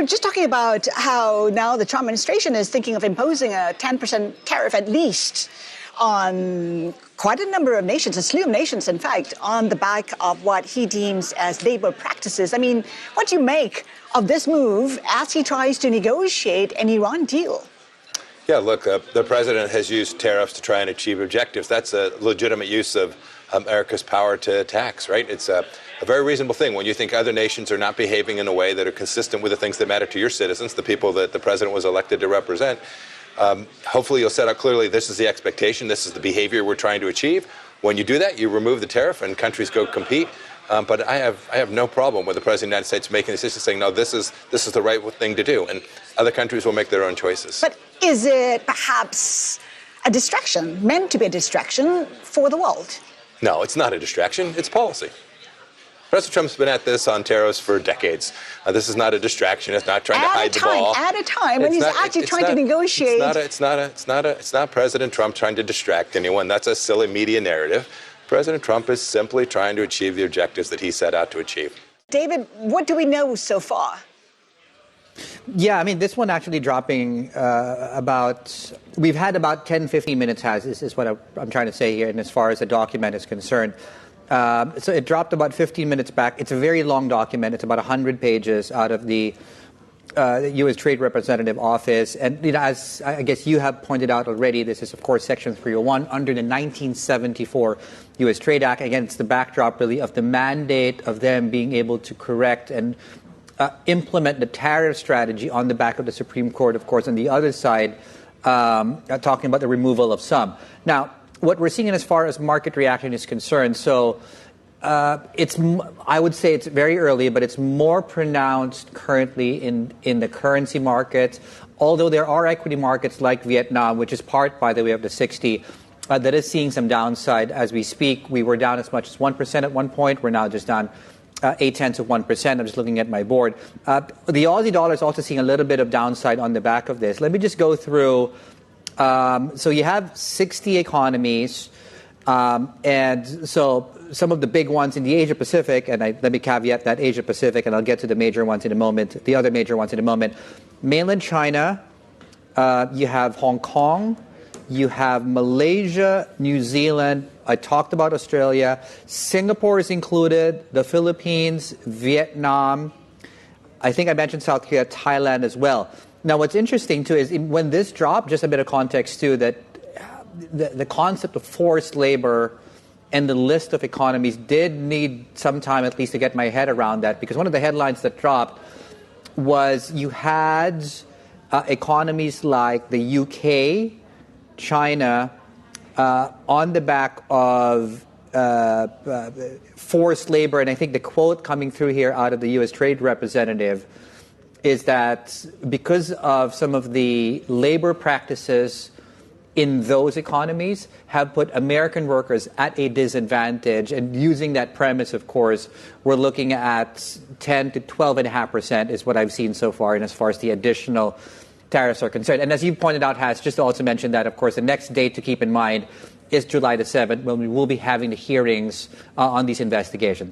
were just talking about how now the Trump administration is thinking of imposing a 10% tariff at least on quite a number of nations, a slew of nations, in fact, on the back of what he deems as labor practices. I mean, what do you make of this move as he tries to negotiate an Iran deal? Yeah, look, the president has used tariffs to try and achieve objectives. That's a legitimate use of America's power to tax, right? It's a very reasonable thing when you think other nations are not behaving in a way that are consistent with the things that matter to your citizens, the people that the president was elected to represent. Hopefully you'll set out clearly this is the expectation, this is the behavior we're trying to achieve. When you do that, you remove the tariff and countries go compete. But I have no problem with the president of the United States making a decision saying, no, this is the right thing to do. And other countries will make their own choices. But is it perhaps a distraction, meant to be a distraction for the world? No, it's not a distraction. It's policy. President Trump's been at this on tariffs for decades. This is not a distraction. It's not trying to hide the ball. At a time when he's actually trying to negotiate. It's not President Trump trying to distract anyone. That's a silly media narrative. President Trump is simply trying to achieve the objectives that he set out to achieve. David, what do we know so far? Yeah, I mean, this one actually dropping we've had about 10, 15 minutes is what I'm trying to say here, and as far as the document is concerned. So it dropped about 15 minutes back. It's a very long document. It's about 100 pages out of the U.S. Trade Representative Office. And as I guess you have pointed out already, this is, of course, Section 301 under the 1974 U.S. Trade Act. Again, it's the backdrop, really, of the mandate of them being able to correct and implement the tariff strategy on the back of the Supreme Court, of course, on the other side, talking about the removal of some. Now, what we're seeing as far as market reaction is concerned, so I would say it's very early, but it's more pronounced currently in the currency markets, although there are equity markets like Vietnam, which is part, by the way, of the 60, that is seeing some downside as we speak. We were down as much as 1% at one point. We're now just down 0.8%. I'm just looking at my board. The Aussie dollar is also seeing a little bit of downside on the back of this. Let me just go through. So you have 60 economies, and so some of the big ones in the Asia Pacific, and let me caveat that Asia Pacific, and I'll get to the major ones in a moment, the other major ones in a moment. Mainland China, you have Hong Kong, you have Malaysia, New Zealand, I talked about Australia, Singapore is included, the Philippines, Vietnam, I think I mentioned South Korea, Thailand as well. Now, what's interesting, too, is when this dropped, just a bit of context, too, that the concept of forced labor and the list of economies did need some time, at least, to get my head around that, because one of the headlines that dropped was you had economies like the UK, China, on the back of forced labor, and I think the quote coming through here out of the U.S. Trade Representative is that because of some of the labor practices in those economies have put American workers at a disadvantage. And using that premise, of course, we're looking at 10 to 12.5% is what I've seen so far, and as far as the additional tariffs are concerned. And as you pointed out, Has, just to also mention that, of course, the next date to keep in mind is July the 7th, when we will be having the hearings on these investigations.